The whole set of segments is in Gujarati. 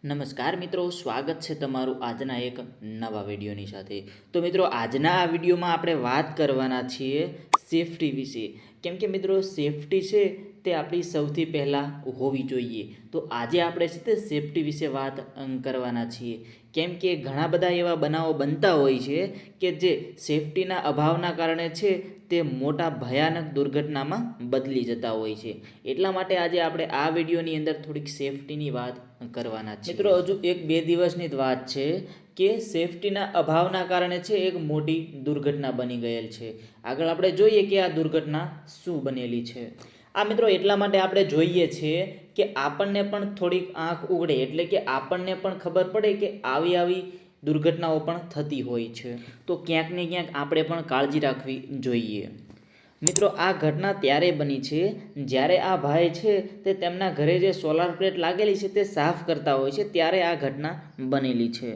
નમસ્કાર મિત્રો, સ્વાગત છે તમારું આજના એક નવા વિડીયોની સાથે. તો મિત્રો, આજના આ વિડીયોમાં આપણે વાત કરવાના છીએ સેફટી વિશે. કેમ કે મિત્રો, સેફટી છે તે આપણી સૌથી પહેલાં હોવી જોઈએ. તો આજે આપણે છે તે સેફટી વિશે વાત કરવાના છીએ. કેમ કે ઘણા બધા એવા બનાવો બનતા હોય છે કે જે સેફટીના અભાવના કારણે છે તે મોટા ભયાનક દુર્ઘટનામાં બદલી જતા હોય છે. એટલા માટે આજે આપણે આ વિડીયોની અંદર થોડીક સેફટીની વાત કરવાના છે. મિત્રો, હજુ 1-2 દિવસની જ વાત છે કે સેફટીના અભાવના કારણે છે એક મોટી દુર્ઘટના બની ગયેલ છે. આગળ આપણે જોઈએ કે આ દુર્ઘટના શું બનેલી છે. આ મિત્રો એટલા માટે આપણે જોઈએ છીએ કે આપણને પણ થોડીક આંખ ઉઘડે, એટલે કે આપણને પણ ખબર પડે કે આવી દુર્ઘટનાઓ પણ થતી હોય છે. તો ક્યાંક ને ક્યાંક આપણે પણ કાળજી રાખવી જોઈએ. મિત્રો, આ ઘટના ત્યારે બની છે જ્યારે આ ભાઈ છે તે તેમના ઘરે જે સોલાર પ્લેટ લાગેલી છે તે સાફ કરતા હોય છે, ત્યારે આ ઘટના બનેલી છે.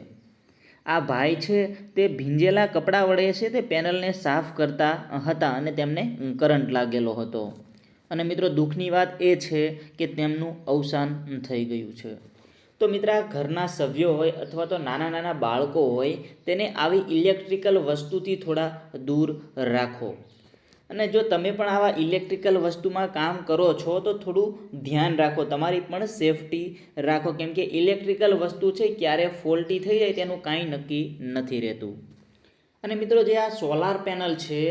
આ ભાઈ છે તે ભીંજેલા કપડાં વડે છે તે પેનલને સાફ કરતા હતા અને તેમને કરંટ લાગેલો હતો. અને મિત્રો, દુઃખની વાત એ છે કે તેમનું અવસાન થઈ ગયું છે. તો મિત્ર, આ ઘરના સભ્યો હોય અથવા તો નાના બાળકો હોય તેને આવી ઇલેક્ટ્રિકલ વસ્તુથી થોડા દૂર રાખો. અને જો તમે પણ આવા ઇલેક્ટ્રિકલ વસ્તુમાં કામ કરો છો તો થોડું ધ્યાન રાખો, તમારી પણ સેફટી રાખો. કેમ કે ઇલેક્ટ્રિકલ વસ્તુ છે ક્યારે ફોલ્ટી થઈ જાય તેનું કાંઈ નક્કી નથી રહેતું. અને મિત્રો, જે આ સોલાર પેનલ છે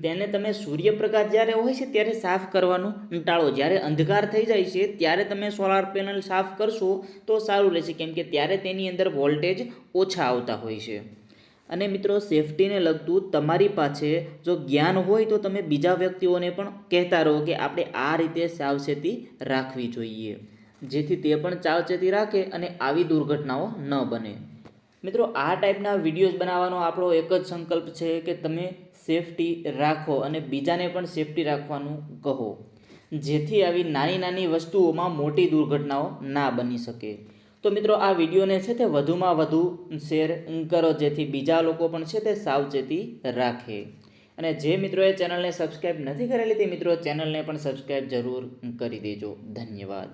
તેને તમે સૂર્યપ્રકાશ જ્યારે હોય છે ત્યારે સાફ કરવાનું ટાળો. જ્યારે અંધકાર થઈ જાય છે ત્યારે તમે સોલાર પેનલ સાફ કરશો તો સારું રહેશે. કેમ કે ત્યારે તેની અંદર વોલ્ટેજ ઓછા આવતા હોય છે. અને મિત્રો, સેફટીને લગતું તમારી પાસે જો જ્ઞાન હોય તો તમે બીજા વ્યક્તિઓને પણ કહેતા રહો કે આપણે આ રીતે સાવચેતી રાખવી જોઈએ, જેથી તે પણ સાવચેતી રાખે અને આવી દુર્ઘટનાઓ ન બને. મિત્રો, આ ટાઈપના વિડીયોઝ બનાવવાનો આપણો એક જ સંકલ્પ છે કે તમે સેફટી રાખો અને બીજાને પણ સેફટી રાખવાનું કહો, જેથી આવી નાની વસ્તુઓમાં મોટી દુર્ઘટનાઓ ના બની શકે. તો મિત્રો, આ વિડીયોને છે તે વધુમાં વધુ શેર કરો, જેથી બીજા લોકો પણ છે તે સાવચેતી રાખે. અને જે મિત્રોએ ચેનલને સબસ્ક્રાઈબ નથી કરેલી તે મિત્રો ચેનલને પણ સબસ્ક્રાઈબ જરૂર કરી દેજો. ધન્યવાદ.